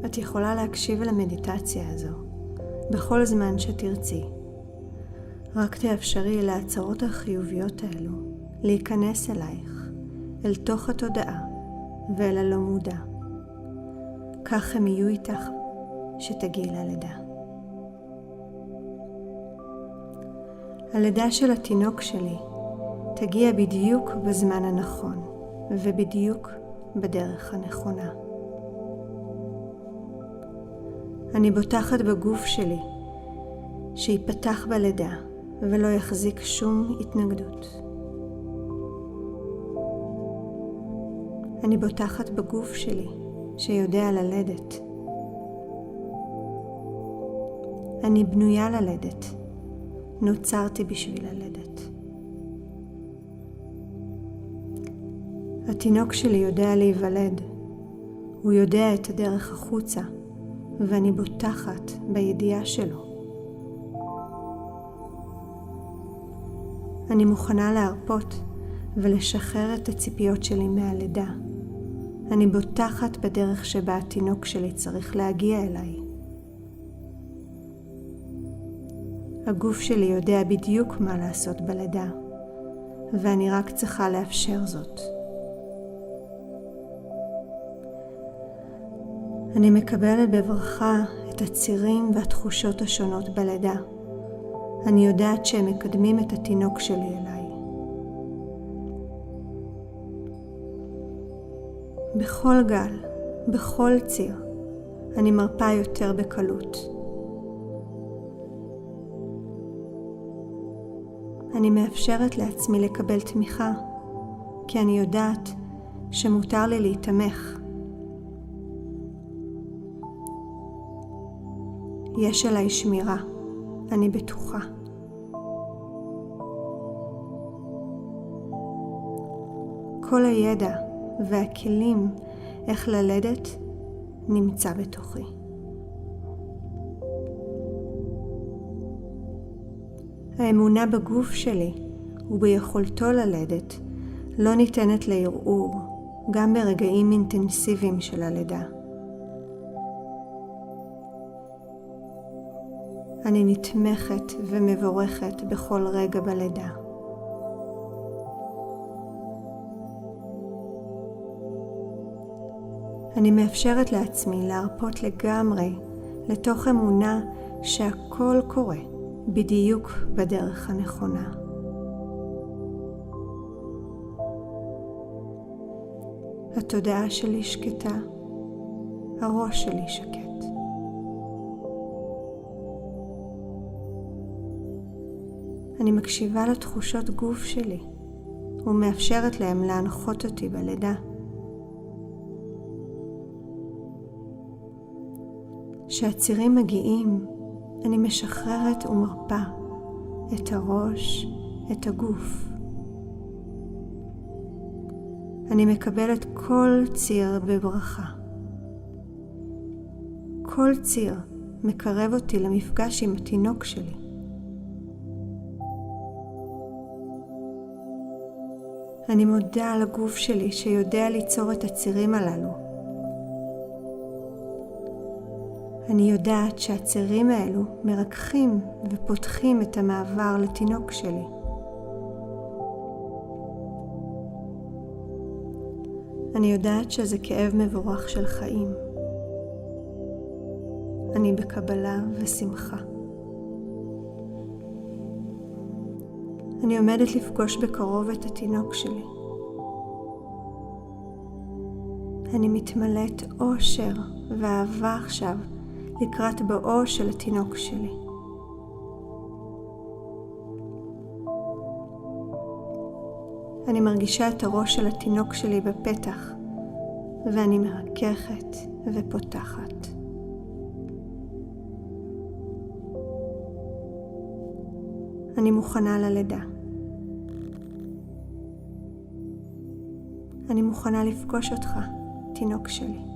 את יכולה להקשיב למדיטציה הזו בכל זמן שתרצי. רק תאפשרי להצהרות החיוביות האלו להיכנס אלייך, אל תוך התודעה ואל הלא מודע. כך הם יהיו איתך שתגיעי ללידה. הלידה של התינוק שלי תגיע בדיוק בזמן הנכון ובדיוק בדרך הנכונה. אני בוטחת בגוף שלי שיפתח בלידה ולא יחזיק שום התנגדות. אני בוטחת בגוף שלי שיודע ללדת. אני בנויה ללדת. נוצרתי בשביל ללדת. התינוק שלי יודע להיוולד. הוא יודע את הדרך החוצה, ואני בוטחת בידיעה שלו. אני מוכנה להרפות ולשחרר את הציפיות שלי מהלידה. אני בוטחת בדרך שבה התינוק שלי צריך להגיע אליי. הגוף שלי יודע בדיוק מה לעשות בלידה, ואני רק צריכה לאפשר זאת. אני מקבלת בברכה את הצירים והתחושות השונות בלידה. אני יודעת שהם מקדמים את התינוק שלי אליי. בכל גל, בכל ציר, אני מרפה יותר בקלות. אני מאפשרת לעצמי לקבל תמיכה, כי אני יודעת שמותר לי להתמך. יש עליי שמירה, אני בטוחה. כל הידע והכלים איך ללדת נמצא בתוכי. האמונה בגוף שלי וביכולתו ללדת לא ניתנת לערעור, גם ברגעים אינטנסיביים של הלידה. אני נתמכת ומבורכת בכל רגע בלידה. אני מאפשרת לעצמי להרפות לגמרי לתוך אמונה שהכל קורה בדיוק בדרך הנכונה. התודעה שלי שקטה, הראש שלי שקט. אני מקשיבה לתחושות גוף שלי ומאפשרת להם להנחות אותי בלידה. כשהצירים מגיעים, אני משחררת ומרפה את הראש, את הגוף. אני מקבלת כל ציר בברכה. כל ציר מקרב אותי למפגש עם התינוק שלי. אני מודה על הגוף שלי שיודע ליצור את הצירים הללו. אני יודעת שהצירים האלו מרככים ופותחים את המעבר לתינוק שלי. אני יודעת שזה כאב מבורך של חיים. אני בקבלה ושמחה. אני עומדת לפגוש בקרוב את התינוק שלי. אני מתמלאת אושר ואהבה עכשיו לקראת בואו של התינוק שלי. אני מרגישה את הראש של התינוק שלי בפתח, ואני מרככת ופותחת. אני מוכנה ללידה. אני מוכנה לפגוש אותך, תינוק שלי.